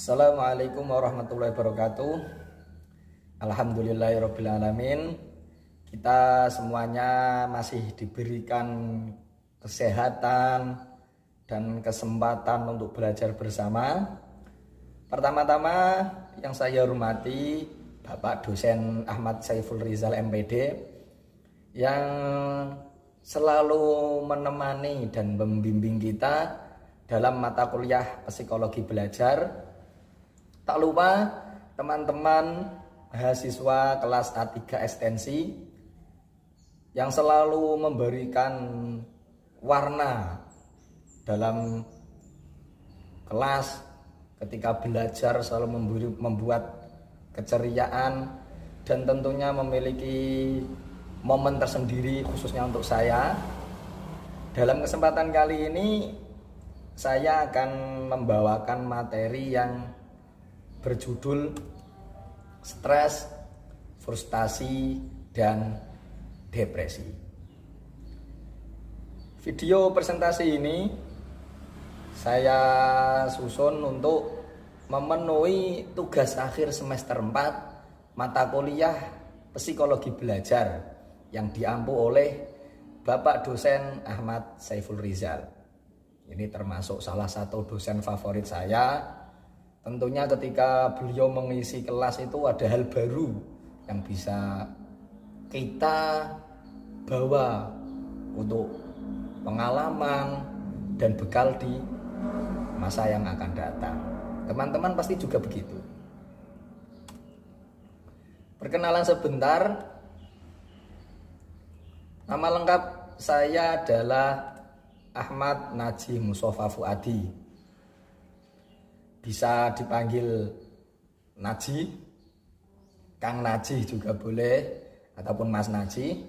Assalamualaikum warahmatullahi wabarakatuh. Alhamdulillahirabbil alamin. Kita semuanya masih diberikan kesehatan dan kesempatan untuk belajar bersama. Pertama-tama yang saya hormati Bapak Dosen Ahmad Saiful Rizal MPD yang selalu menemani dan membimbing kita dalam mata kuliah psikologi belajar. Tak lupa teman-teman mahasiswa kelas A3 ekstensi yang selalu memberikan warna dalam kelas ketika belajar, selalu membuat keceriaan dan tentunya memiliki momen tersendiri khususnya untuk saya. Dalam kesempatan kali ini saya akan membawakan materi yang berjudul stres, frustasi, dan depresi. Video presentasi ini saya susun untuk memenuhi tugas akhir semester 4 mata kuliah psikologi belajar yang diampu oleh Bapak Dosen Ahmad Saiful Rizal. Ini termasuk salah satu dosen favorit saya. Tentunya ketika beliau mengisi kelas itu ada hal baru yang bisa kita bawa untuk pengalaman dan bekal di masa yang akan datang. Teman-teman pasti juga begitu. Perkenalan sebentar. Nama lengkap saya adalah Ahmad Naji Mustafa Fuadi. Bisa dipanggil Naji, Kang Naji juga boleh, ataupun Mas Naji.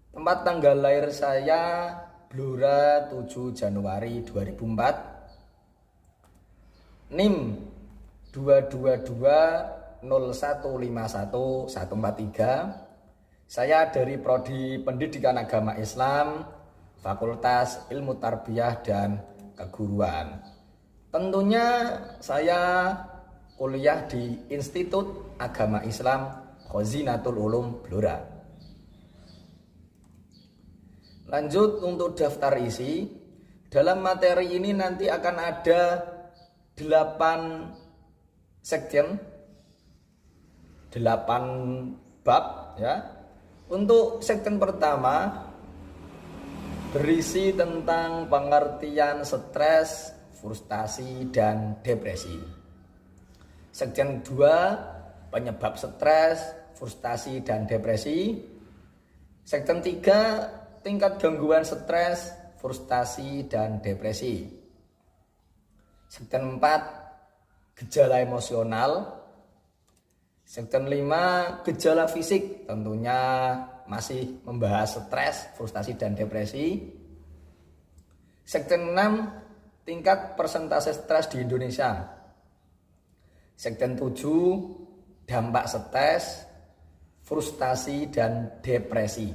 Tempat tanggal lahir saya Blora 7 Januari 2004. NIM 22201511143. Saya dari Prodi Pendidikan Agama Islam, Fakultas Ilmu Tarbiyah dan Keguruan. Tentunya saya kuliah di Institut Agama Islam Khazinatul Ulum Blora. Lanjut untuk daftar isi. Dalam materi ini nanti akan ada 8 section, 8 bab ya. Untuk section pertama berisi tentang pengertian stres, frustasi, dan depresi. Section 2 penyebab stres, frustasi, dan depresi. Section 3 tingkat gangguan stres, frustasi, dan depresi. Section 4 gejala emosional. Section 5 gejala fisik, tentunya masih membahas stres, frustasi, dan depresi. Section 6 tingkat persentase stres di Indonesia. Section 7 dampak stres, frustasi, dan depresi.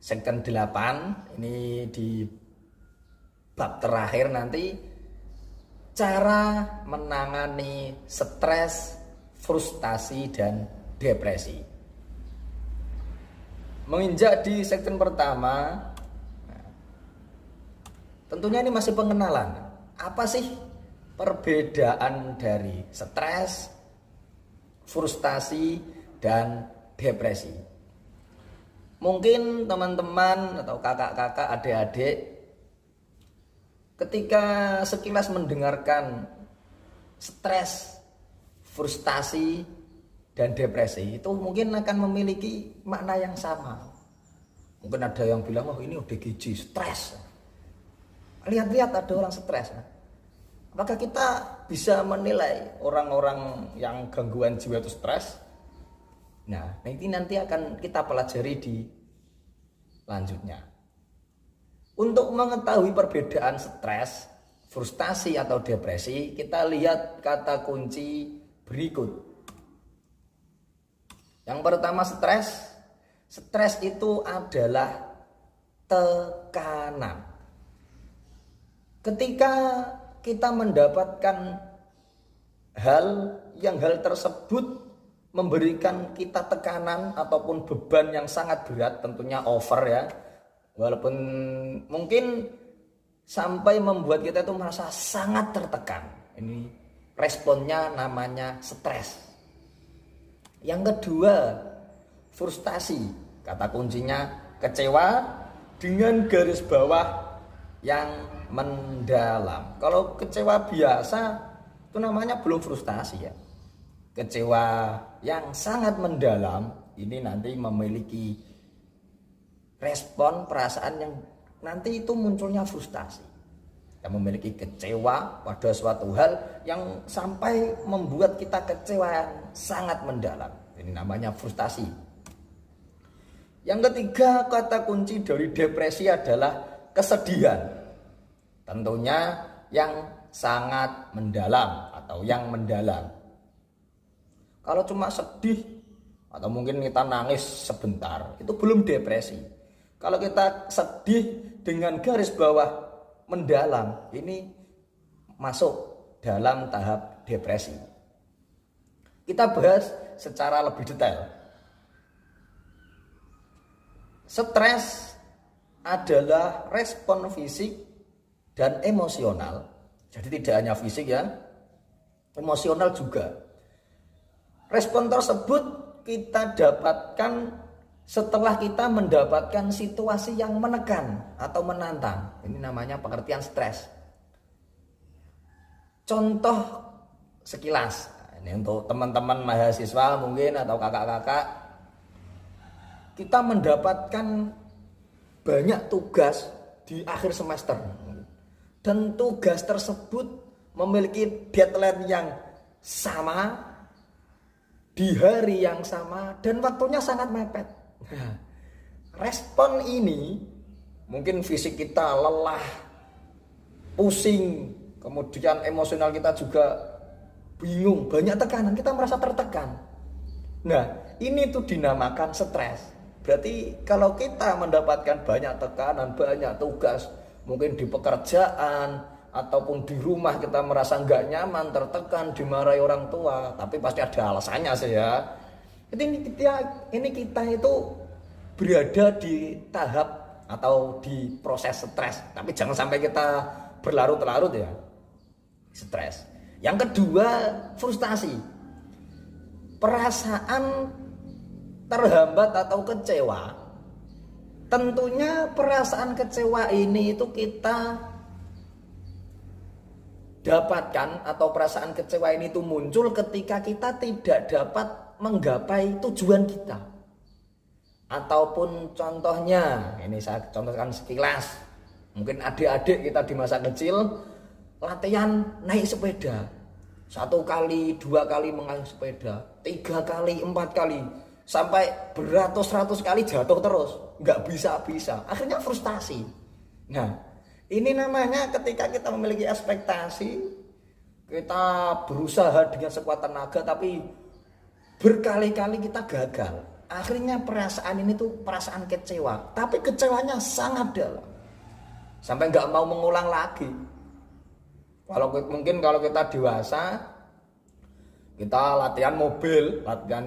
Section 8 ini di bab terakhir nanti cara menangani stres, frustasi, dan depresi. Menginjak di section pertama, tentunya ini masih pengenalan. Apa sih perbedaan dari stres, frustasi, dan depresi? Mungkin teman-teman atau kakak-kakak, adik-adik ketika sekilas mendengarkan stres, frustasi, dan depresi itu mungkin akan memiliki makna yang sama. Mungkin ada yang bilang, wah ini ODGJ, stres. Lihat-lihat ada orang stres. Apakah kita bisa menilai orang-orang yang gangguan jiwa itu stres? Nah, ini nanti akan kita pelajari di lanjutnya. Untuk mengetahui perbedaan stres, frustasi, atau depresi, kita lihat kata kunci berikut. Yang pertama stres. Stres itu adalah tekanan. Ketika kita mendapatkan hal tersebut memberikan kita tekanan ataupun beban yang sangat berat, tentunya over ya, walaupun mungkin sampai membuat kita itu merasa sangat tertekan. Ini responnya namanya stres. Yang kedua, frustasi. Kata kuncinya kecewa dengan garis bawah yang mendalam. Kalau kecewa biasa itu namanya belum frustasi ya. Kecewa yang sangat mendalam ini nanti memiliki respon perasaan yang nanti itu munculnya frustasi. Kita memiliki kecewa pada suatu hal yang sampai membuat kita kecewa yang sangat mendalam. Ini namanya frustasi. Yang ketiga, kata kunci dari depresi adalah kesedihan. Tentunya yang sangat mendalam atau yang mendalam. Kalau cuma sedih atau mungkin kita nangis sebentar, itu belum depresi. Kalau kita sedih dengan garis bawah mendalam, ini masuk dalam tahap depresi. Kita bahas secara lebih detail. Stres adalah respon fisik dan emosional. Jadi tidak hanya fisik ya, emosional juga. Respon tersebut kita dapatkan setelah kita mendapatkan situasi yang menekan atau menantang. Ini namanya pengertian stres. Contoh sekilas, ini untuk teman-teman mahasiswa mungkin atau kakak-kakak, kita mendapatkan banyak tugas di akhir semester. Dan tugas tersebut memiliki deadline yang sama, di hari yang sama, dan waktunya sangat mepet. Respon ini mungkin fisik kita lelah, pusing, kemudian emosional kita juga bingung, banyak tekanan, kita merasa tertekan. Nah, ini tuh dinamakan stres. Berarti kalau kita mendapatkan banyak tekanan, banyak tugas, mungkin di pekerjaan ataupun di rumah kita merasa nggak nyaman, tertekan, dimarahi orang tua, tapi pasti ada alasannya sih ya. Ini kita itu berada di tahap atau di proses stres, tapi jangan sampai kita berlarut-larut ya stres. Yang kedua, frustasi. Perasaan terhambat atau kecewa. Tentunya perasaan kecewa ini itu kita dapatkan, atau perasaan kecewa ini itu muncul ketika kita tidak dapat menggapai tujuan kita. Ataupun contohnya, ini saya contohkan sekilas. Mungkin adik-adik kita di masa kecil latihan naik sepeda. 1 kali, 2 kali mengayuh sepeda, 3 kali, 4 kali, sampai beratus-ratus kali jatuh terus, nggak bisa-bisa. Akhirnya frustasi. Nah, ini namanya ketika kita memiliki ekspektasi, kita berusaha dengan sekuat tenaga, tapi berkali-kali kita gagal. Akhirnya perasaan ini tuh perasaan kecewa, tapi kecewanya sangat dalam, sampai nggak mau mengulang lagi. Mungkin kalau kita dewasa, kita latihan mobil, latihan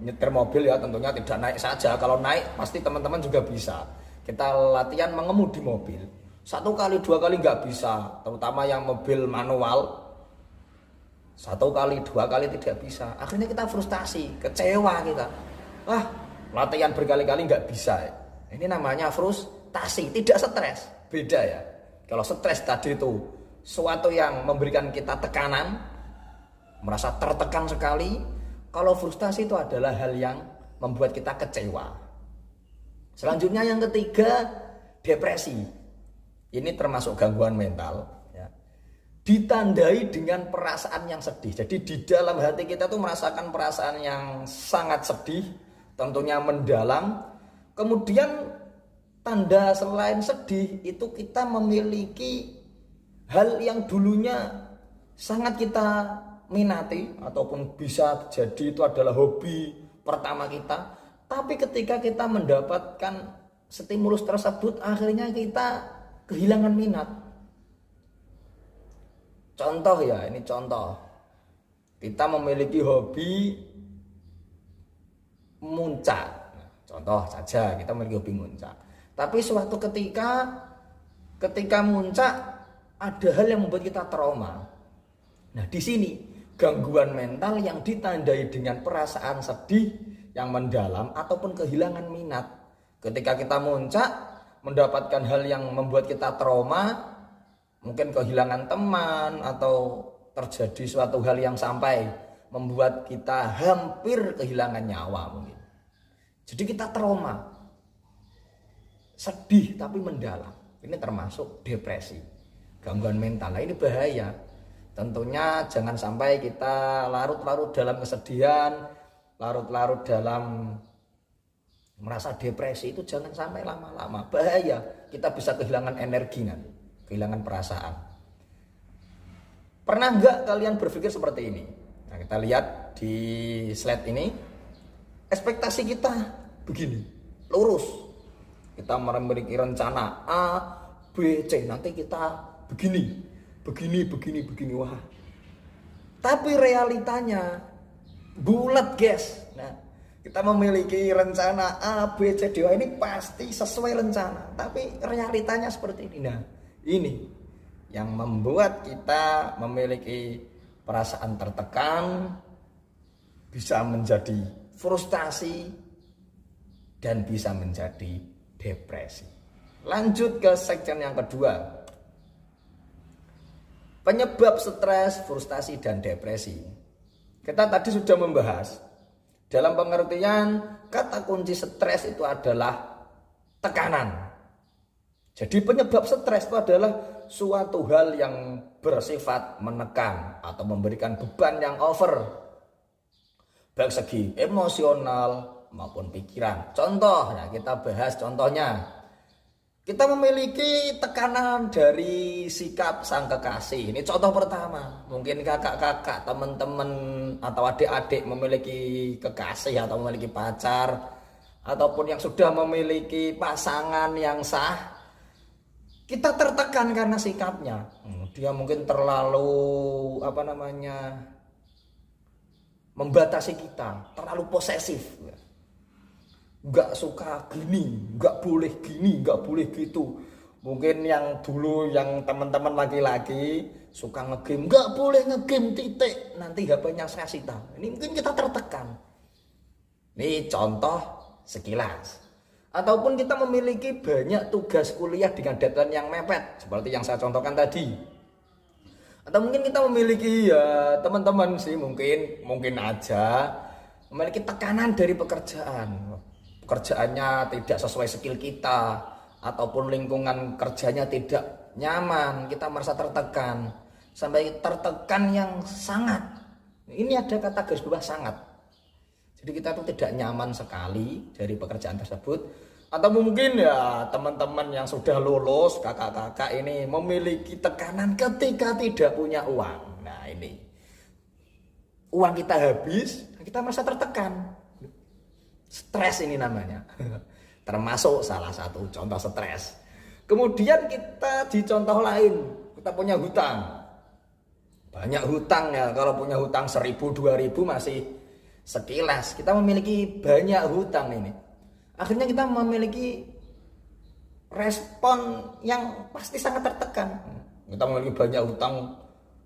nyetir mobil ya, tentunya tidak naik saja. Kalau naik pasti teman-teman juga bisa. Kita latihan mengemudi mobil, 1 kali 2 kali nggak bisa, terutama yang mobil manual. 1 kali 2 kali tidak bisa, akhirnya kita frustasi, kecewa kita. Latihan berkali-kali nggak bisa. Ini namanya frustasi, tidak stres, beda ya. Kalau stres tadi itu suatu yang memberikan kita tekanan, merasa tertekan sekali. Kalau frustasi itu adalah hal yang membuat kita kecewa. Selanjutnya yang ketiga, depresi. Ini termasuk gangguan mental ya. Ditandai dengan perasaan yang sedih. Jadi di dalam hati kita tuh merasakan perasaan yang sangat sedih, tentunya mendalam. Kemudian tanda selain sedih itu kita memiliki hal yang dulunya sangat kita minati, ataupun bisa jadi itu adalah hobi pertama kita, tapi ketika kita mendapatkan stimulus tersebut akhirnya kita kehilangan minat. Contoh ya, ini contoh. kita memiliki hobi muncak. Nah, contoh saja kita memiliki hobi muncak. Tapi suatu ketika muncak ada hal yang membuat kita trauma. Nah, di sini gangguan mental yang ditandai dengan perasaan sedih yang mendalam ataupun kehilangan minat. Ketika kita muncak mendapatkan hal yang membuat kita trauma, mungkin kehilangan teman atau terjadi suatu hal yang sampai membuat kita hampir kehilangan nyawa mungkin. Jadi kita trauma, sedih tapi mendalam. Ini termasuk depresi, gangguan mental. Nah, ini bahaya. Tentunya jangan sampai kita larut-larut dalam kesedihan, larut-larut dalam merasa depresi. Itu jangan sampai lama-lama, bahaya. Kita bisa kehilangan energi nanti, kehilangan perasaan. Pernah nggak kalian berpikir seperti ini? Nah, kita lihat di slide ini. Ekspektasi kita begini, lurus. Kita memiliki rencana A, B, C. Nanti kita begini. Wah. Tapi realitanya bulat, guys. Nah, kita memiliki rencana A, B, C, D. Wah, ini pasti sesuai rencana. Tapi realitanya seperti ini. Nah, ini yang membuat kita memiliki perasaan tertekan, bisa menjadi frustasi, dan bisa menjadi depresi. Lanjut ke section yang kedua. Penyebab stres, frustasi, dan depresi. Kita tadi sudah membahas dalam pengertian kata kunci stres itu adalah tekanan. Jadi penyebab stres itu adalah suatu hal yang bersifat menekan atau memberikan beban yang over, baik segi emosional maupun pikiran. Contoh, nah kita bahas contohnya. Kita memiliki tekanan dari sikap sang kekasih. Ini contoh pertama. Mungkin kakak-kakak, teman-teman atau adik-adik memiliki kekasih atau memiliki pacar, ataupun yang sudah memiliki pasangan yang sah. Kita tertekan karena sikapnya. Dia mungkin terlalu membatasi kita, terlalu posesif. Nggak suka gini, nggak boleh gitu. Mungkin yang dulu yang teman-teman laki-laki suka ngegame, nggak boleh ngegame titik, nanti HP-nya saya sita. Ini mungkin kita tertekan. Ini contoh sekilas. Ataupun kita memiliki banyak tugas kuliah dengan deadline yang mepet, seperti yang saya contohkan tadi. Atau mungkin kita memiliki teman-teman sih mungkin aja memiliki tekanan dari pekerjaannya tidak sesuai skill kita, ataupun lingkungan kerjanya tidak nyaman, kita merasa tertekan, sampai tertekan yang sangat. Ini ada kata garis bawah sangat. Jadi kita tuh tidak nyaman sekali dari pekerjaan tersebut. Atau mungkin teman-teman yang sudah lulus, kakak-kakak ini memiliki tekanan ketika tidak punya uang. Nah, ini uang kita habis, kita merasa tertekan. Stres ini namanya. Termasuk salah satu contoh stres. Kemudian kita di contoh lain, kita punya hutang. Banyak hutang ya, kalau punya hutang 1.000, 2.000 masih sekilas. Kita memiliki banyak hutang ini. Akhirnya kita memiliki respon yang pasti sangat tertekan. Kita memiliki banyak hutang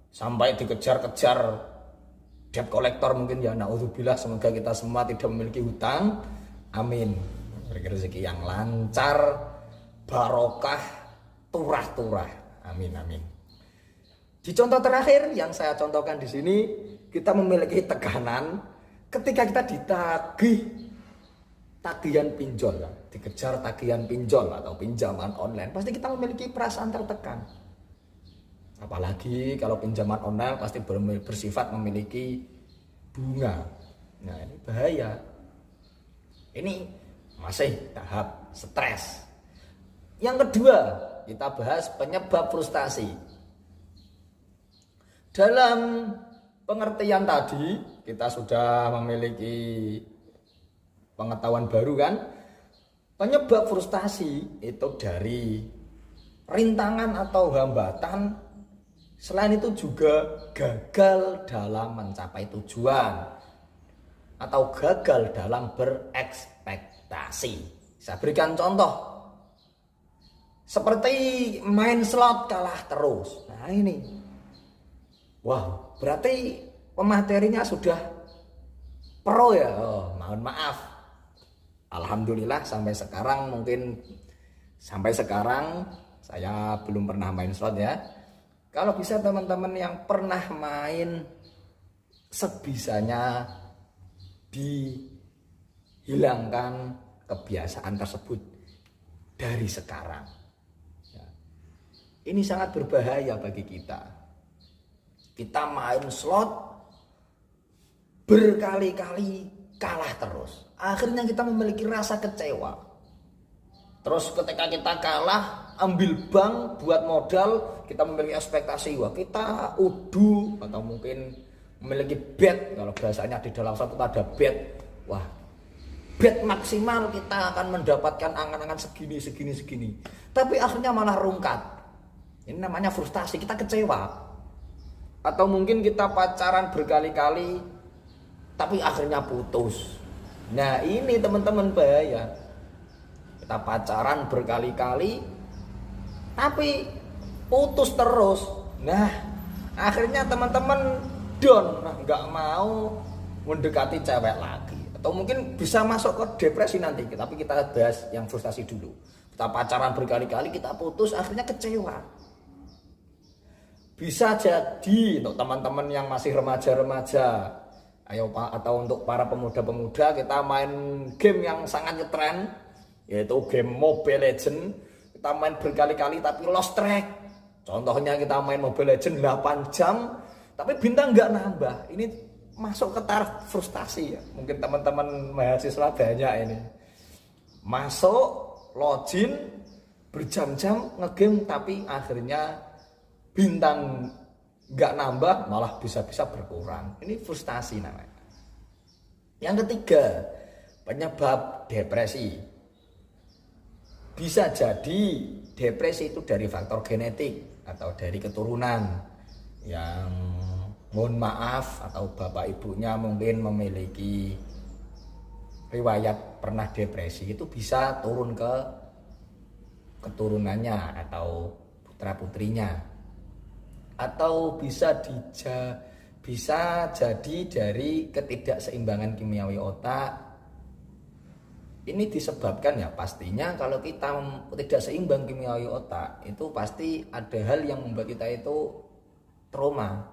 sampai dikejar-kejar debt collector mungkin ya. Naudzubillah, semoga kita semua tidak memiliki hutang. Amin. Rezeki yang lancar, barokah, turah-turah. Amin. Di contoh terakhir yang saya contohkan di sini, kita memiliki tekanan ketika kita ditagih tagihan pinjol, dikejar tagihan pinjol atau pinjaman online, pasti kita memiliki perasaan tertekan. Apalagi kalau pinjaman online pasti bersifat memiliki bunga. Nah, ini bahaya. Ini masih tahap stres. Yang kedua, kita bahas penyebab frustasi. Dalam pengertian tadi, kita sudah memiliki pengetahuan baru kan? Penyebab frustasi itu dari rintangan atau hambatan Selain itu juga gagal dalam mencapai tujuan atau gagal dalam berekspektasi. Saya berikan contoh. Seperti main slot kalah terus. Nah ini. Wow, berarti pematerinya sudah pro ya. Oh, mohon maaf. Alhamdulillah sampai sekarang saya belum pernah main slot ya. Kalau bisa teman-teman yang pernah main, sebisanya dihilangkan kebiasaan tersebut dari sekarang. Ya. Ini sangat berbahaya bagi kita. Kita main slot berkali-kali kalah terus. Akhirnya kita memiliki rasa kecewa. Terus ketika kita kalah, ambil bank buat modal, kita memiliki ekspektasi, wah kita udu atau mungkin memiliki bet, kalau bahasanya di dalam satu ada bet, wah bet maksimal kita akan mendapatkan angan-angan segini. Tapi akhirnya malah rungkat. Ini namanya frustasi, kita kecewa. Atau mungkin kita pacaran berkali-kali, tapi akhirnya putus. Nah ini teman-teman bahaya. Kita pacaran berkali-kali tapi putus terus. Nah akhirnya teman-teman down, nggak mau mendekati cewek lagi. Atau mungkin bisa masuk ke depresi nanti. Tapi kita bahas yang frustasi dulu. Kita pacaran berkali-kali, kita putus, akhirnya kecewa. Bisa jadi untuk teman-teman yang masih remaja-remaja, atau untuk para pemuda-pemuda, kita main game yang sangat ngetren, yaitu game Mobile Legends. Kita main berkali-kali tapi lost track. Contohnya kita main Mobile Legends 8 jam tapi bintang nggak nambah. Ini masuk ke taraf frustasi ya. Mungkin teman-teman mahasiswa banyak ini. Masuk login berjam-jam ngegame tapi akhirnya bintang nggak nambah, malah bisa-bisa berkurang. Ini frustasi namanya. Yang ketiga, penyebab depresi. Bisa jadi depresi itu dari faktor genetik atau dari keturunan yang mohon maaf atau bapak ibunya mungkin memiliki riwayat pernah depresi, itu bisa turun ke keturunannya atau putra putrinya, atau bisa jadi dari ketidakseimbangan kimiawi otak. Ini disebabkan ya pastinya kalau kita tidak seimbang kimiawi otak, itu pasti ada hal yang membuat kita itu trauma,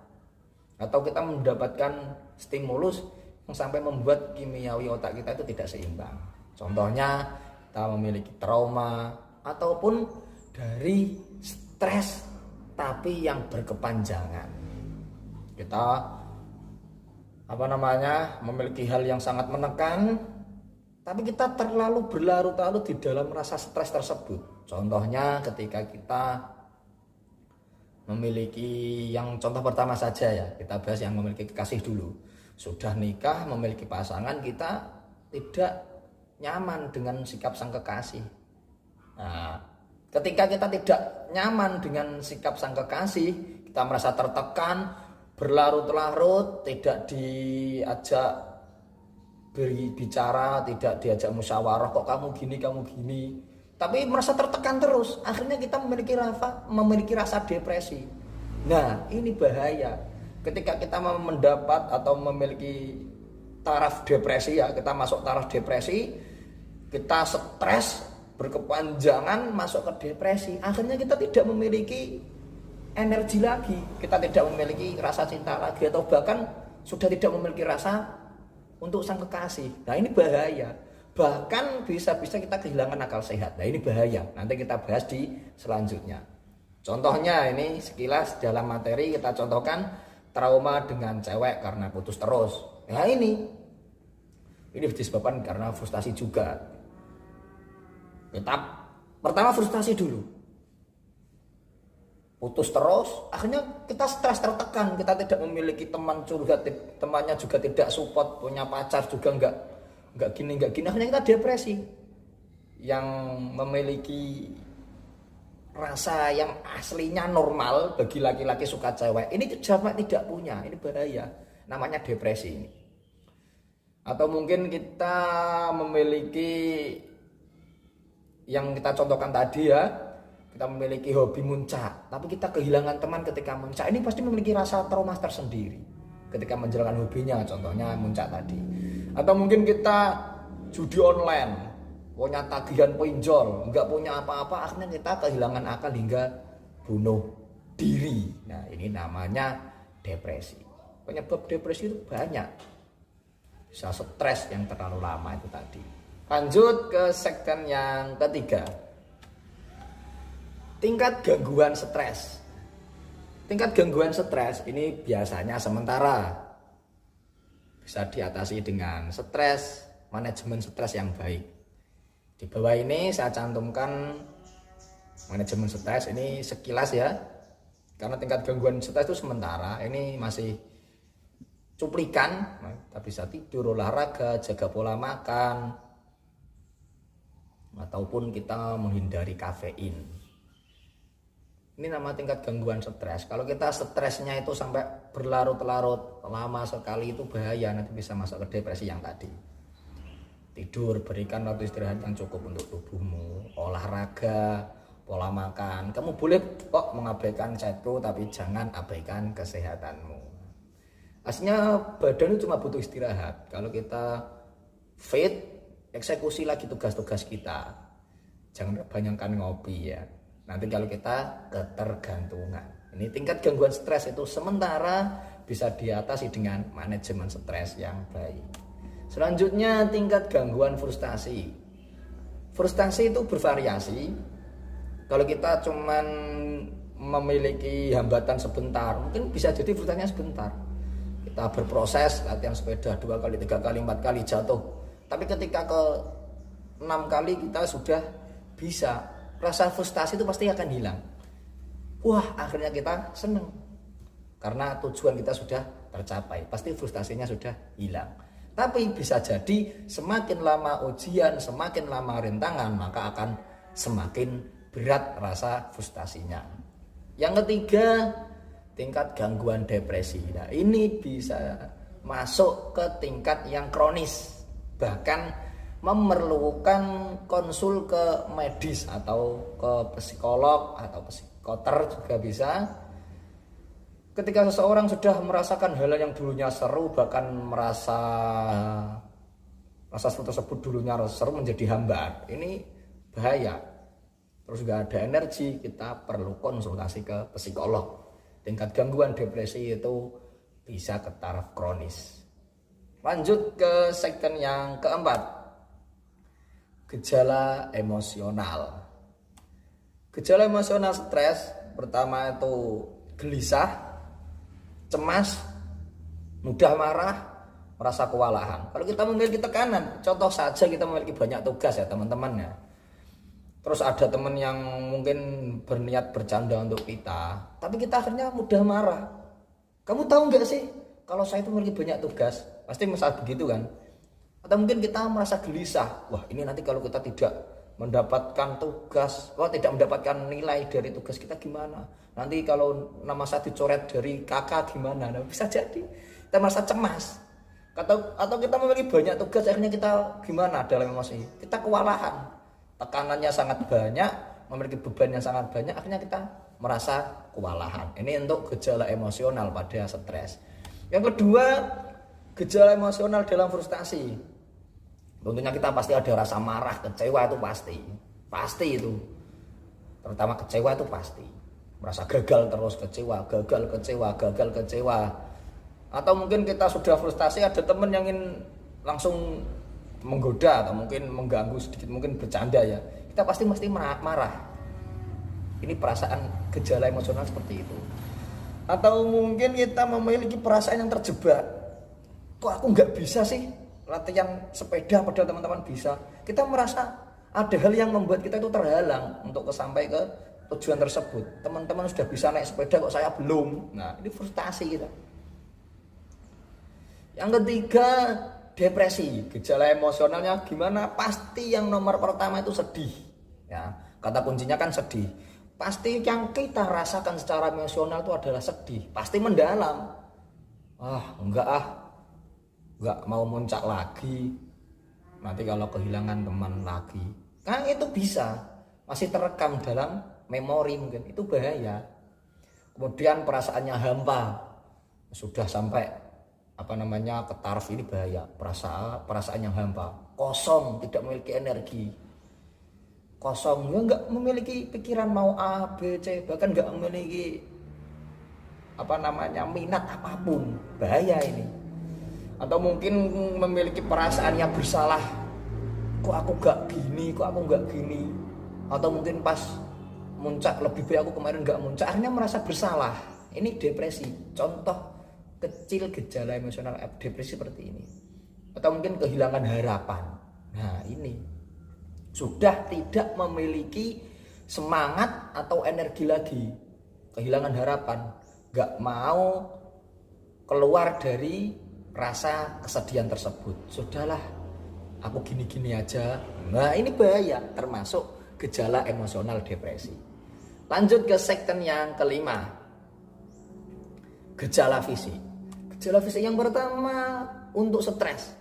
atau kita mendapatkan stimulus yang sampai membuat kimiawi otak kita itu tidak seimbang. Contohnya kita memiliki trauma ataupun dari stres tapi yang berkepanjangan. Kita memiliki hal yang sangat menekan, tapi kita terlalu berlarut-larut di dalam rasa stres tersebut. Contohnya ketika kita memiliki, yang contoh pertama saja ya, kita bahas yang memiliki kekasih dulu. Sudah nikah, memiliki pasangan, kita tidak nyaman dengan sikap sang kekasih. Nah, ketika kita tidak nyaman dengan sikap sang kekasih, kita merasa tertekan, berlarut-larut, tidak diajak berbicara, tidak diajak musyawarah, kok kamu gini, tapi merasa tertekan terus. Akhirnya kita memiliki rasa depresi. Nah ini bahaya. Ketika kita mendapat atau memiliki taraf depresi ya, kita masuk taraf depresi, kita stres berkepanjangan, masuk ke depresi. Akhirnya kita tidak memiliki energi lagi, kita tidak memiliki rasa cinta lagi, atau bahkan sudah tidak memiliki rasa untuk sang kekasih. Nah ini bahaya. Bahkan bisa-bisa kita kehilangan akal sehat. Nah ini bahaya. Nanti kita bahas di selanjutnya. Contohnya ini sekilas dalam materi kita contohkan trauma dengan cewek karena putus terus. Nah ini disebabkan karena frustasi juga. Kita pertama frustasi dulu. Putus terus, akhirnya kita stres, tertekan, kita tidak memiliki teman curhat, temannya juga tidak support, punya pacar juga enggak gini, akhirnya kita depresi. Yang memiliki rasa yang aslinya normal bagi laki-laki suka cewek, ini jamak tidak punya, ini bahaya, namanya depresi ini. Atau mungkin kita memiliki yang kita contohkan tadi ya, kita memiliki hobi muncak, tapi kita kehilangan teman ketika muncak, ini pasti memiliki rasa trauma tersendiri ketika menjalankan hobinya, contohnya muncak tadi. Atau mungkin kita judi online, punya tagihan pinjol, nggak punya apa-apa, akhirnya kita kehilangan akal hingga bunuh diri. Nah, ini namanya depresi. Penyebab depresi itu banyak, bisa stres yang terlalu lama itu tadi. Lanjut ke segmen yang ketiga, tingkat gangguan stres. Tingkat gangguan stres ini biasanya sementara, bisa diatasi dengan stres, manajemen stres yang baik. Di bawah ini saya cantumkan manajemen stres ini sekilas ya, karena tingkat gangguan stres itu sementara, ini masih cuplikan. Kita bisa tidur, olahraga, jaga pola makan, ataupun kita menghindari kafein. Ini nama tingkat gangguan stres. Kalau kita stresnya itu sampai berlarut-larut lama sekali, itu bahaya, nanti bisa masuk ke depresi yang tadi. Tidur, berikan waktu istirahat yang cukup untuk tubuhmu, olahraga, pola makan. Kamu boleh kok mengabaikan chatku, tapi jangan abaikan kesehatanmu. Aslinya badan itu cuma butuh istirahat. Kalau kita fit, eksekusi lagi tugas-tugas kita. Jangan kebanyakan ngopi ya. Nanti kalau kita ketergantungan. Ini tingkat gangguan stres itu sementara, bisa diatasi dengan manajemen stres yang baik. Selanjutnya tingkat gangguan frustasi. Frustasi itu bervariasi. Kalau kita cuman memiliki hambatan sebentar, mungkin bisa jadi frustasinya sebentar. Kita berproses latihan sepeda 2 kali, 3 kali, 4 kali jatuh. Tapi ketika ke 6 kali kita sudah bisa, rasa frustasi itu pasti akan hilang. Wah, akhirnya kita senang. Karena tujuan kita sudah tercapai, pasti frustasinya sudah hilang. Tapi bisa jadi semakin lama ujian, semakin lama rintangan, maka akan semakin berat rasa frustasinya. Yang ketiga, tingkat gangguan depresi. Nah, ini bisa masuk ke tingkat yang kronis, bahkan memerlukan konsul ke medis atau ke psikolog atau psikoter juga bisa. Ketika seseorang sudah merasakan hal yang dulunya seru, bahkan merasa sesuatu tersebut dulunya seru menjadi hambar, ini bahaya. Terus gak ada energi, kita perlu konsultasi ke psikolog. Tingkat gangguan depresi itu bisa ke taraf kronis. Lanjut ke segmen yang keempat, gejala emosional. Gejala emosional stres pertama itu gelisah, cemas, mudah marah, merasa kewalahan. Kalau kita memiliki tekanan, contoh saja kita memiliki banyak tugas ya teman-teman ya. Terus ada teman yang mungkin berniat bercanda untuk kita, tapi kita akhirnya mudah marah. Kamu tahu nggak sih, kalau saya itu memiliki banyak tugas, pasti masalah begitu kan? Atau mungkin kita merasa gelisah, wah ini nanti kalau kita tidak mendapatkan tugas, tidak mendapatkan nilai dari tugas kita gimana? Nanti kalau nama saya dicoret dari kakak gimana? Nah, bisa jadi kita merasa cemas. Atau kita memiliki banyak tugas, akhirnya kita gimana dalam emosi? Kita kewalahan, tekanannya sangat banyak, memiliki beban yang sangat banyak, akhirnya kita merasa kewalahan. Ini untuk gejala emosional pada stres. Yang kedua, gejala emosional dalam frustasi. Tentunya kita pasti ada rasa marah, kecewa itu pasti itu. Terutama kecewa itu pasti. Merasa gagal terus, gagal kecewa. Atau mungkin kita sudah frustasi, ada teman yang ingin langsung menggoda atau mungkin mengganggu sedikit, mungkin bercanda ya. Kita pasti marah. Ini perasaan gejala emosional seperti itu. Atau mungkin kita memiliki perasaan yang terjebak. Kok aku nggak bisa sih latihan sepeda padahal teman-teman bisa. Kita merasa ada hal yang membuat kita itu terhalang untuk sampai ke tujuan tersebut. Teman-teman sudah bisa naik sepeda kok saya belum. Nah, ini frustasi kita. Yang ketiga, depresi. Gejala emosionalnya gimana? Pasti yang nomor pertama itu sedih. Ya, kata kuncinya kan sedih. pasti yang kita rasakan secara emosional itu adalah sedih, pasti mendalam. Enggak mau muncak lagi. Nanti kalau kehilangan teman lagi, kan itu bisa masih terekam dalam memori, mungkin itu bahaya. Kemudian perasaannya hampa, sudah sampai ke taraf, ini bahaya. Perasaan yang hampa, kosong, tidak memiliki energi, kosong, enggak memiliki pikiran mau A, B, C, bahkan enggak memiliki minat apapun, bahaya ini. Atau mungkin memiliki perasaan yang bersalah, kok aku enggak gini, atau mungkin pas muncak lebih baik aku kemarin enggak muncak, akhirnya merasa bersalah. Ini depresi, contoh kecil gejala emosional depresi seperti ini. Atau mungkin kehilangan harapan. Nah, ini sudah tidak memiliki semangat atau energi lagi, kehilangan harapan, enggak mau keluar dari rasa kesedihan tersebut. Sudahlah, aku gini-gini aja. Nah, ini bahaya, termasuk gejala emosional depresi. Lanjut ke segmen yang kelima, gejala fisik. Gejala fisik yang pertama untuk stres,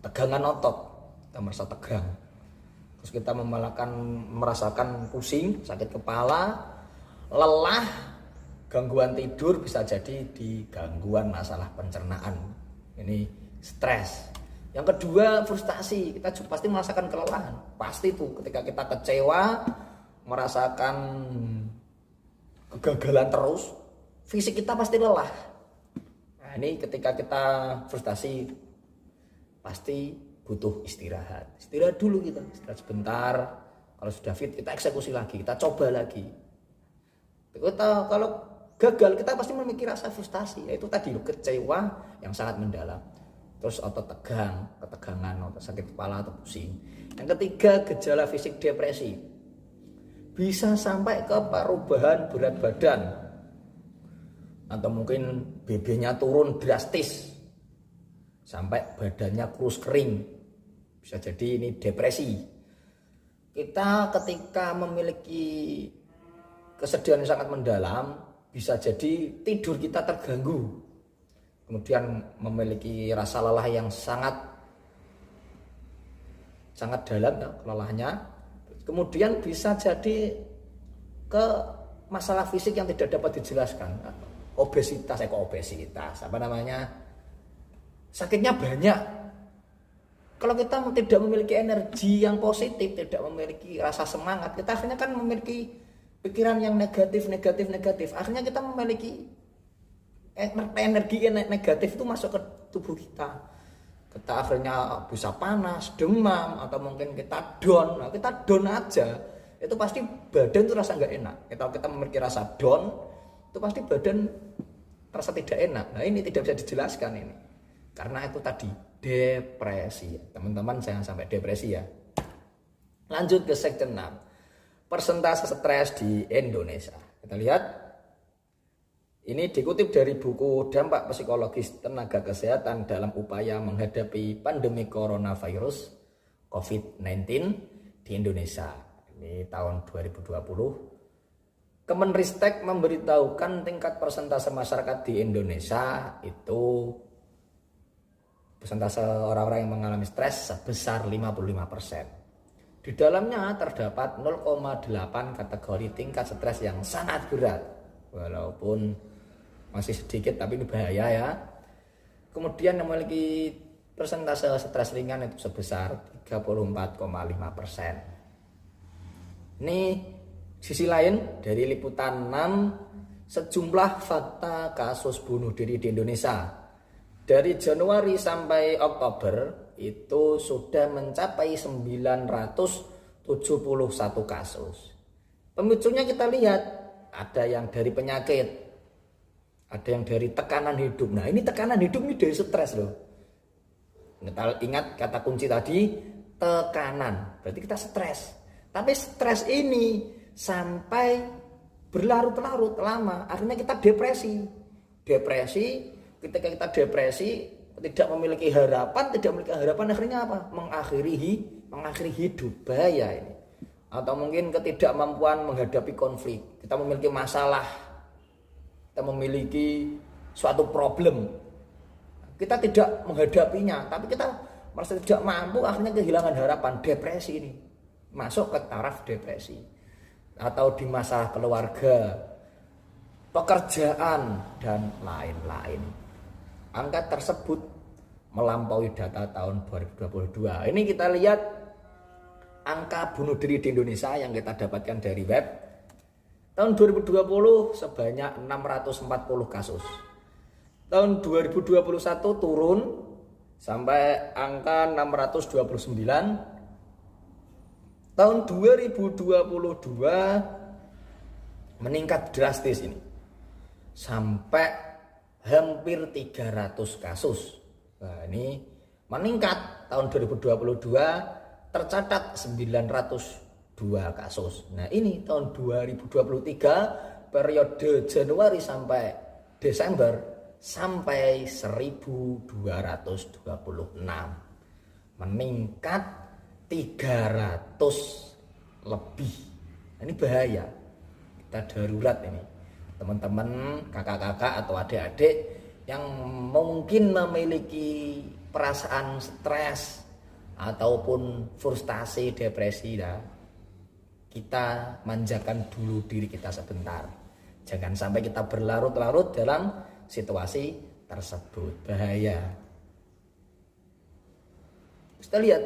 tegangan otot, kita merasa tegang. Terus kita merasakan pusing, sakit kepala, lelah, gangguan tidur, bisa jadi di gangguan masalah pencernaan. Ini stres. Yang kedua, frustasi. Kita pasti merasakan kelelahan. Pasti tuh ketika kita kecewa, merasakan kegagalan terus, fisik kita pasti lelah. Nah, ini ketika kita frustasi pasti butuh istirahat. Istirahat dulu kita, istirahat sebentar. Kalau sudah fit, kita eksekusi lagi, kita coba lagi. Kalau gagal, kita pasti memiliki rasa frustasi, yaitu tadi kecewa yang sangat mendalam. Terus otot tegang, ketegangan, otot sakit kepala atau pusing. Yang ketiga, gejala fisik depresi. Bisa sampai ke perubahan berat badan, atau mungkin BB-nya turun drastis sampai badannya kurus kering. Bisa jadi ini depresi. Kita ketika memiliki kesedihan yang sangat mendalam, bisa jadi tidur kita terganggu, kemudian memiliki rasa lelah yang sangat dalam, kelelahnya. Kemudian bisa jadi ke masalah fisik yang tidak dapat dijelaskan, obesitas, sakitnya banyak. Kalau kita tidak memiliki energi yang positif, tidak memiliki rasa semangat, kita akhirnya kan memiliki pikiran yang negatif. Akhirnya kita memiliki energi negatif itu masuk ke tubuh kita. Kita akhirnya bisa panas, demam, atau mungkin kita down. Nah, kita down aja, itu pasti badan itu rasa nggak enak. Kalau kita memiliki rasa down, itu pasti badan terasa tidak enak. Nah, ini tidak bisa dijelaskan ini. Karena itu tadi depresi. Teman-teman jangan sampai depresi ya. Lanjut ke segmen 6. Persentase stres di Indonesia. Kita lihat, ini dikutip dari buku Dampak Psikologis Tenaga Kesehatan dalam Upaya Menghadapi Pandemi Coronavirus COVID-19 di Indonesia. Ini tahun 2020. Kemenristek memberitahukan tingkat persentase masyarakat di Indonesia itu, persentase orang-orang yang mengalami stres sebesar 55%. Di dalamnya terdapat 0,8 kategori tingkat stres yang sangat berat. Walaupun masih sedikit tapi ini bahaya ya. Kemudian yang memiliki persentase stres ringan itu sebesar 34,5%. Ini sisi lain dari liputan 6, sejumlah fakta kasus bunuh diri di Indonesia. Dari Januari sampai Oktober itu sudah mencapai 971 kasus. Pemicunya kita lihat, ada yang dari penyakit, ada yang dari tekanan hidup. Nah, ini tekanan hidup ini dari stres loh. Ingat kata kunci tadi, tekanan. Berarti kita stres. Tapi stres ini sampai berlarut-larut lama, akhirnya kita depresi. Ketika kita depresi, tidak memiliki harapan, akhirnya apa? Mengakhiri hidup. Bahaya ini. atau mungkin ketidakmampuan menghadapi konflik. Kita memiliki masalah, kita memiliki suatu problem, kita tidak menghadapinya, tapi kita merasa tidak mampu, akhirnya kehilangan harapan, depresi ini, masuk ke taraf depresi. Atau di masalah keluarga, pekerjaan, dan lain-lain. Angka tersebut melampaui data tahun 2022. Ini kita lihat angka bunuh diri di Indonesia yang kita dapatkan dari web. Tahun 2020 sebanyak 640 kasus. Tahun 2021 turun sampai angka 629. Tahun 2022 meningkat drastis ini. Sampai hampir 300 kasus. Nah, ini meningkat. Tahun 2022 tercatat 902 kasus. Nah, ini tahun 2023 periode Januari sampai Desember sampai 1226. Meningkat 300 lebih. Ini bahaya. Kita darurat ini. Teman-teman, kakak-kakak atau adik-adik yang mungkin memiliki perasaan stres ataupun frustasi, depresi, ya, kita manjakan dulu diri kita sebentar. Jangan sampai kita berlarut-larut dalam situasi tersebut. Bahaya. Kita lihat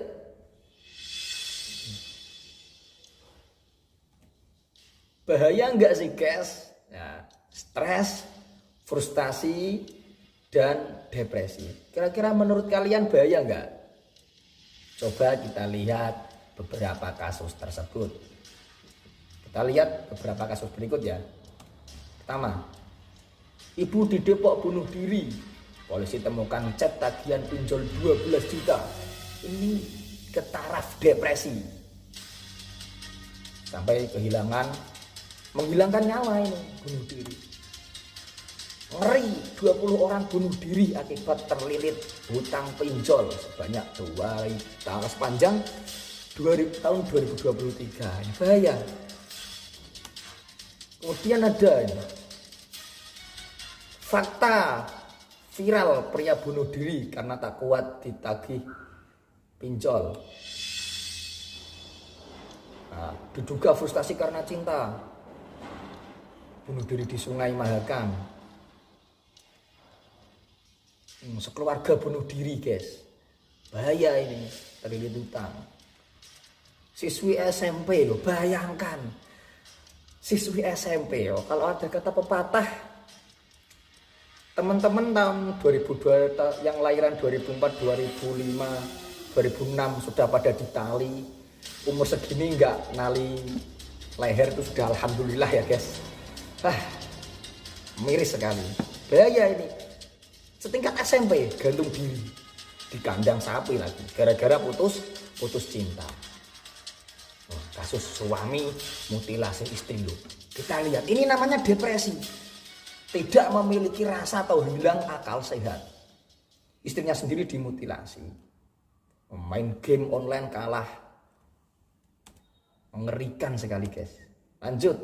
bahaya enggak sih guys? Nah, stres, frustasi, dan depresi. Kira-kira menurut kalian bahaya enggak? Coba kita lihat beberapa kasus tersebut. Kita lihat beberapa kasus berikut ya. Pertama, ibu di Depok bunuh diri. Polisi temukan chat tagihan pinjol 12 juta. Ini ke taraf depresi. Sampai menghilangkan nyawa ini, bunuh diri. Ngeri, 20 orang bunuh diri akibat terlilit hutang pinjol sebanyak 2 tahun sepanjang tahun 2023. Ini bahaya. Kemudian ada ini, fakta viral pria bunuh diri karena tak kuat ditagih pinjol. Nah, diduga frustasi karena cinta. Bunuh diri di Sungai Mahakam. Sekeluarga bunuh diri guys. Bahaya ini, terlilit hutang. Siswi SMP loh, bayangkan. Siswi SMP loh, kalau ada kata pepatah, teman-teman tahun 2002 yang lahiran 2004, 2005, 2006 sudah pada ditali. Umur segini nggak nali leher itu sudah alhamdulillah ya guys. Miris sekali. Bahaya ini. Setingkat SMP gantung diri di kandang sapi lagi gara-gara putus cinta. Kasus suami mutilasi istri loh. Kita lihat, ini namanya depresi. Tidak memiliki rasa atau hilang akal sehat. Istrinya sendiri dimutilasi. Main game online kalah. Mengerikan sekali guys. Lanjut.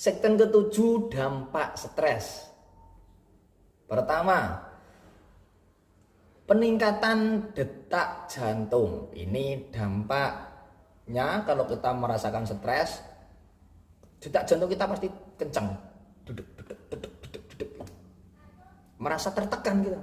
Segmen ke-7, dampak stres. Pertama, peningkatan detak jantung. Ini dampaknya kalau kita merasakan stres, detak jantung kita pasti kencang. Duduk. Merasa tertekan kita.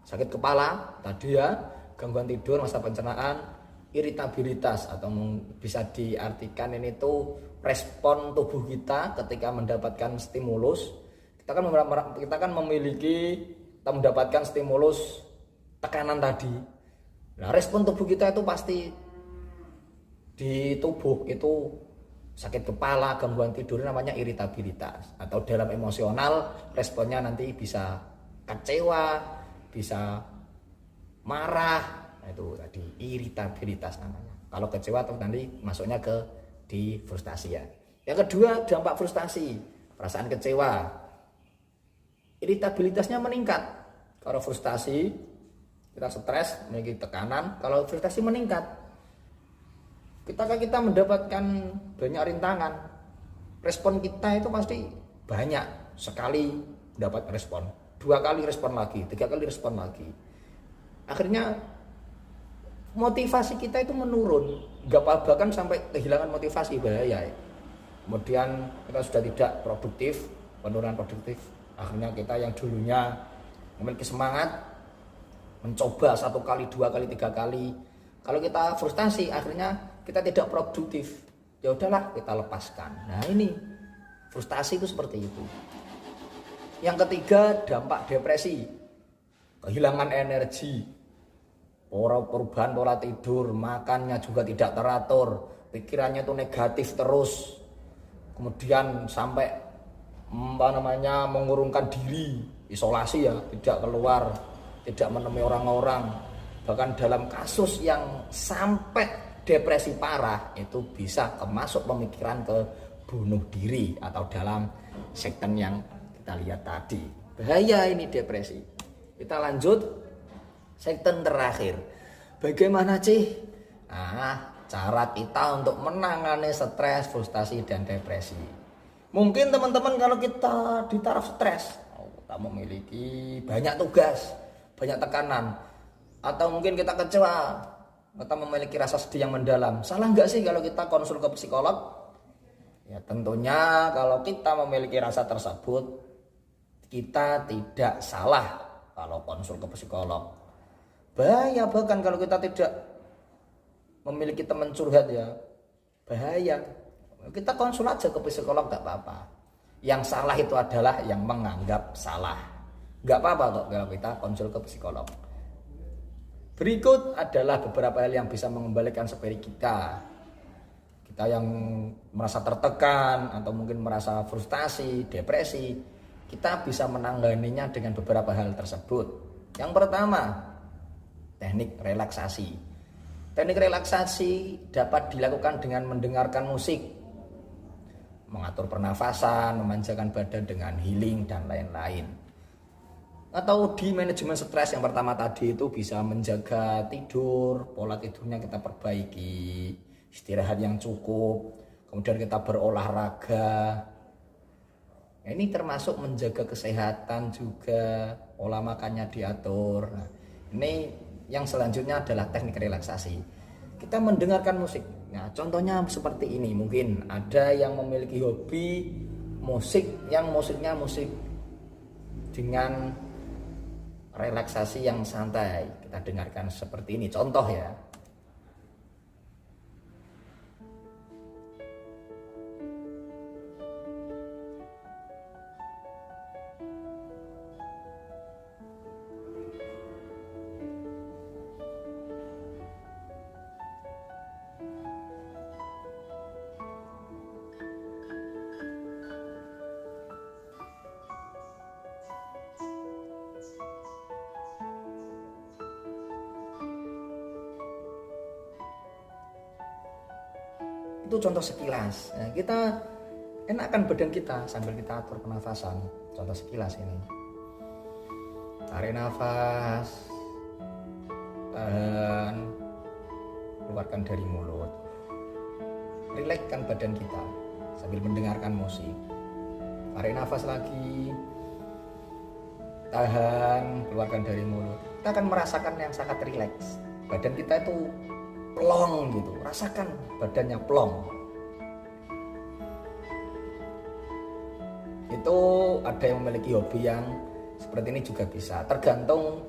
Sakit kepala, tadi ya, gangguan tidur, masalah pencernaan, iritabilitas atau bisa diartikan ini tuh respon tubuh kita ketika mendapatkan stimulus. Kita kan mendapatkan stimulus tekanan tadi. Nah, respon tubuh kita itu pasti di tubuh itu sakit kepala, gangguan tidur namanya iritabilitas. Atau dalam emosional responnya nanti bisa kecewa, bisa marah. Nah, itu tadi iritabilitas namanya. Kalau kecewa terus nanti masuknya di frustasi ya. Yang kedua, dampak frustasi, perasaan kecewa. Iritabilitasnya meningkat. Kalau frustasi, kita stres, memiliki tekanan. Kalau frustasi meningkat. kita mendapatkan banyak rintangan, respon kita itu pasti banyak. Sekali dapat respon, 2 kali respon lagi, 3 kali respon lagi. Akhirnya motivasi kita itu menurun, bahkan sampai kehilangan motivasi, bahaya ya. Kemudian kita sudah tidak produktif, penurunan produktif. Akhirnya kita yang dulunya memiliki semangat, mencoba 1 kali, 2 kali, 3 kali. Kalau kita frustasi, akhirnya kita tidak produktif. Ya udahlah, kita lepaskan. Nah ini frustasi itu seperti itu. Yang ketiga, dampak depresi, kehilangan energi, perubahan pola tidur, makannya juga tidak teratur, pikirannya itu negatif terus, kemudian sampai mengurungkan diri, isolasi ya, tidak keluar, tidak menemui orang-orang. Bahkan dalam kasus yang sampai depresi parah itu bisa masuk pemikiran ke bunuh diri atau dalam segmen yang kita lihat tadi. Bahaya ini depresi. Kita lanjut segmen terakhir. Bagaimana sih cara kita untuk menangani stres, frustasi, dan depresi? Mungkin teman-teman kalau kita di taraf stres, kita memiliki banyak tugas, banyak tekanan, atau mungkin kita kecewa, kita memiliki rasa sedih yang mendalam. Salah nggak sih kalau kita konsul ke psikolog? Ya tentunya kalau kita memiliki rasa tersebut, kita tidak salah kalau konsul ke psikolog. Bahaya bahkan kalau kita tidak memiliki teman curhat ya, bahaya. Kita konsul aja ke psikolog gak apa-apa. Yang salah itu adalah yang menganggap salah. Gak apa-apa kok kalau kita konsul ke psikolog. Berikut adalah beberapa hal yang bisa mengembalikan spirit kita. Kita yang merasa tertekan atau mungkin merasa frustasi, depresi, kita bisa menanganinya dengan beberapa hal tersebut. Yang pertama, teknik relaksasi. Teknik relaksasi dapat dilakukan dengan mendengarkan musik, mengatur pernafasan, memanjakan badan dengan healing dan lain-lain. Atau di manajemen stres yang pertama tadi itu bisa menjaga tidur, pola tidurnya kita perbaiki, istirahat yang cukup, kemudian kita berolahraga. Ini termasuk menjaga kesehatan juga, pola makannya diatur. Nah, ini yang selanjutnya adalah teknik relaksasi. Kita mendengarkan musik. Nah, contohnya seperti ini. Mungkin ada yang memiliki hobi musik yang musiknya musik dengan relaksasi yang santai. Kita dengarkan seperti ini. Contoh ya. Itu contoh sekilas. Nah, kita enakkan badan kita sambil kita atur pernafasan. Contoh sekilas ini. Tarik nafas, tahan, keluarkan dari mulut. Rilekskan badan kita sambil mendengarkan musik. Tarik nafas lagi, tahan, keluarkan dari mulut. Kita akan merasakan yang sangat rileks. Badan kita itu plong gitu, rasakan badannya plong. Itu ada yang memiliki hobi yang seperti ini juga bisa, tergantung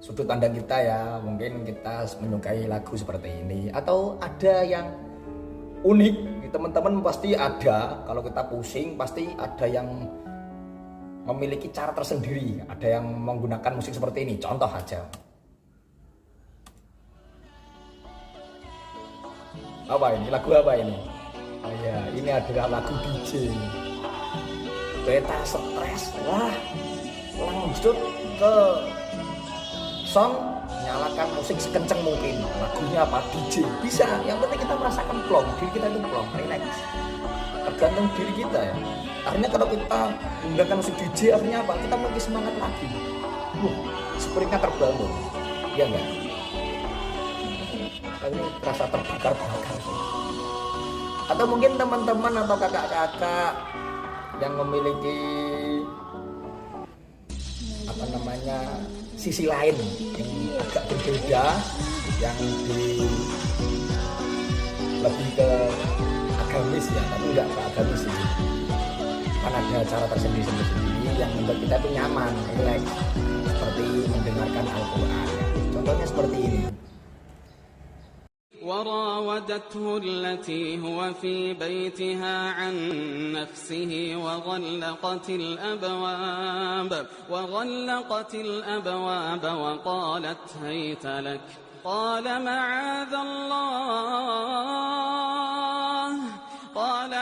sudut pandang kita ya. Mungkin kita menyukai lagu seperti ini, atau ada yang unik. Teman-teman pasti ada, kalau kita pusing pasti ada yang memiliki cara tersendiri, ada yang menggunakan musik seperti ini. Contoh aja, apa ini? Lagu apa ini? Oh ya, ini adalah lagu DJ. Beta stres, wah, langsung ke sound, nyalakan musik sekenceng mungkin. Lagunya apa? DJ. Bisa, yang penting kita merasakan plong, diri kita itu plong, relax. Tergantung diri kita ya. Akhirnya kalau kita menggunakan musik DJ, akhirnya apa? Kita memiliki semangat lagi. Spiritnya terbangun, ya enggak? ini terasa terbakar-bakar. Atau mungkin teman-teman atau kakak-kakak yang memiliki sisi lain yang agak berbeda, yang lebih ke agamis ya, tapi enggak ke agamis sih. Kan ada cara tersendiri-sendiri yang membuat kita itu nyaman, rileks, seperti mendengarkan Al-Quran. Contohnya seperti ini. وراودته التي هو في بيتها عن نفسه وغلقت الأبواب وقالت هيت لك قال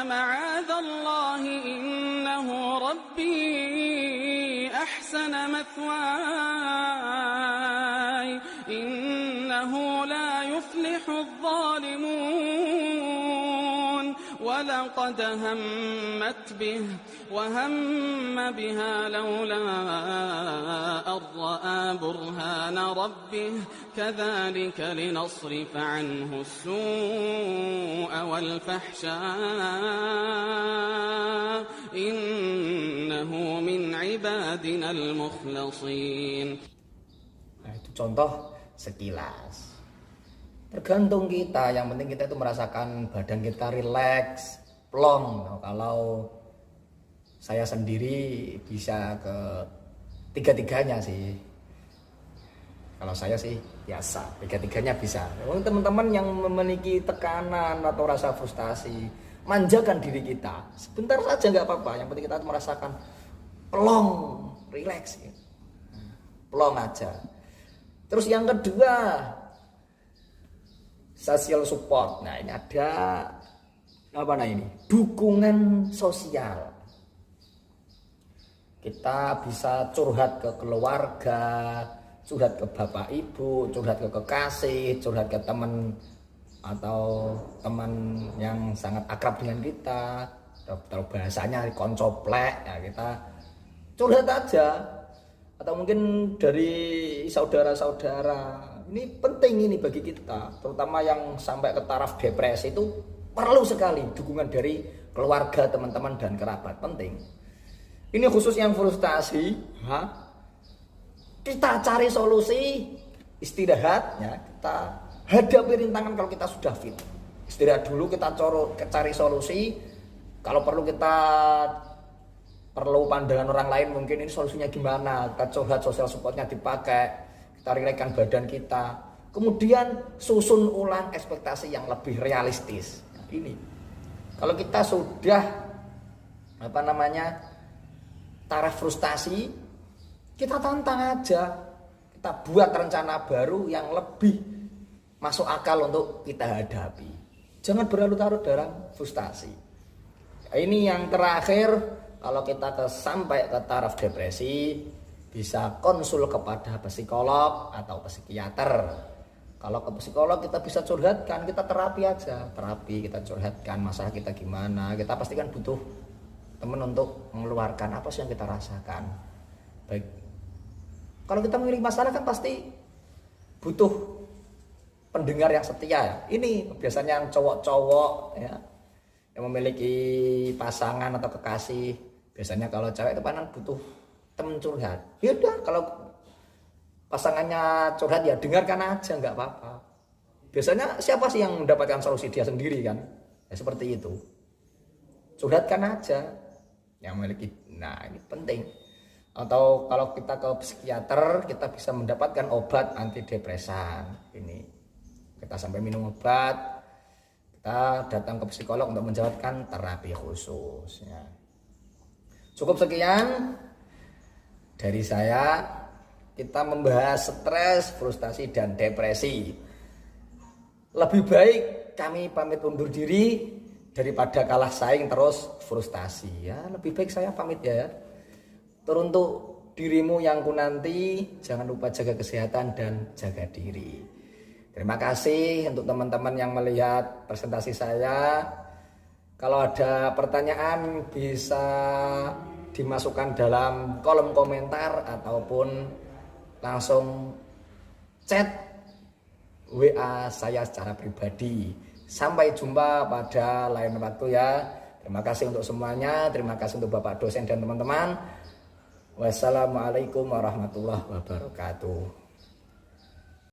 معاذ الله إنه ربي أحسن مثواي إنه لا يفلح الظالمون ولقد همت به وهم بها لولا أن رأى برهان ربه كذلك لنصرف عنه السوء والفحشاء إنه من عبادنا المخلصين. Nah, itu contoh sekilas. Tergantung kita, yang penting kita itu merasakan badan kita rileks, plong. Nah, kalau saya sendiri bisa ke tiga-tiganya sih. Kalau saya sih biasa, tiga-tiganya bisa. Teman-teman yang memiliki tekanan atau rasa frustasi, manjakan diri kita. Sebentar saja nggak apa-apa, yang penting kita merasakan plong, rileks. Plong aja. Terus yang kedua, social support. Nah, ini ada dukungan sosial. Kita bisa curhat ke keluarga, curhat ke bapak ibu, curhat ke kekasih, curhat ke teman atau teman yang sangat akrab dengan kita. Kalau bahasanya koncoplek, ya kita curhat aja. Atau mungkin dari saudara-saudara. Ini penting ini bagi kita, terutama yang sampai ke taraf depresi itu perlu sekali dukungan dari keluarga, teman-teman dan kerabat, penting. Ini khusus yang frustasi, kita cari solusi, istirahat, ya kita hadapi rintangan kalau kita sudah fit. Istirahat dulu, kita cari solusi. Kalau perlu pandangan orang lain, mungkin ini solusinya gimana, kita curhat, sosial supportnya dipakai. Kita rilekskan badan kita, kemudian susun ulang ekspektasi yang lebih realistis. Nah, ini kalau kita sudah taraf frustasi, kita tantang aja, kita buat rencana baru yang lebih masuk akal untuk kita hadapi. Jangan berlarut-larut dalam frustasi. Nah, ini yang terakhir, kalau kita sampai ke taraf depresi, bisa konsul kepada psikolog atau psikiater. Kalau ke psikolog kita bisa curhatkan, kita terapi aja. Kita curhatkan masalah kita gimana. Kita pasti kan butuh teman untuk mengeluarkan apa sih yang kita rasakan. Baik. Kalau kita memiliki masalah kan pasti butuh pendengar yang setia. Ini biasanya yang cowok-cowok ya, yang memiliki pasangan atau kekasih. Biasanya kalau cewek itu paling butuh temen curhat. Ya udah, kalau pasangannya curhat ya dengarkan aja, nggak apa-apa. Biasanya siapa sih yang mendapatkan solusi? Dia sendiri kan. Ya seperti itu. Curhatkan aja yang memiliki. Nah, ini penting. Atau kalau kita ke psikiater, kita bisa mendapatkan obat antidepresan. Ini kita sampai minum obat, kita datang ke psikolog untuk menjalankan terapi khusus ya. Cukup sekian dari saya, kita membahas stres, frustasi, dan depresi. Lebih baik kami pamit undur diri daripada kalah saing terus frustasi ya. Lebih baik saya pamit ya. Teruntuk dirimu yang kunanti, jangan lupa jaga kesehatan dan jaga diri. Terima kasih untuk teman-teman yang melihat presentasi saya. Kalau ada pertanyaan bisa dimasukkan dalam kolom komentar ataupun langsung chat WA saya secara pribadi. Sampai jumpa pada lain waktu ya. Terima kasih untuk semuanya, terima kasih untuk Bapak dosen dan teman-teman. Wassalamualaikum warahmatullahi wabarakatuh.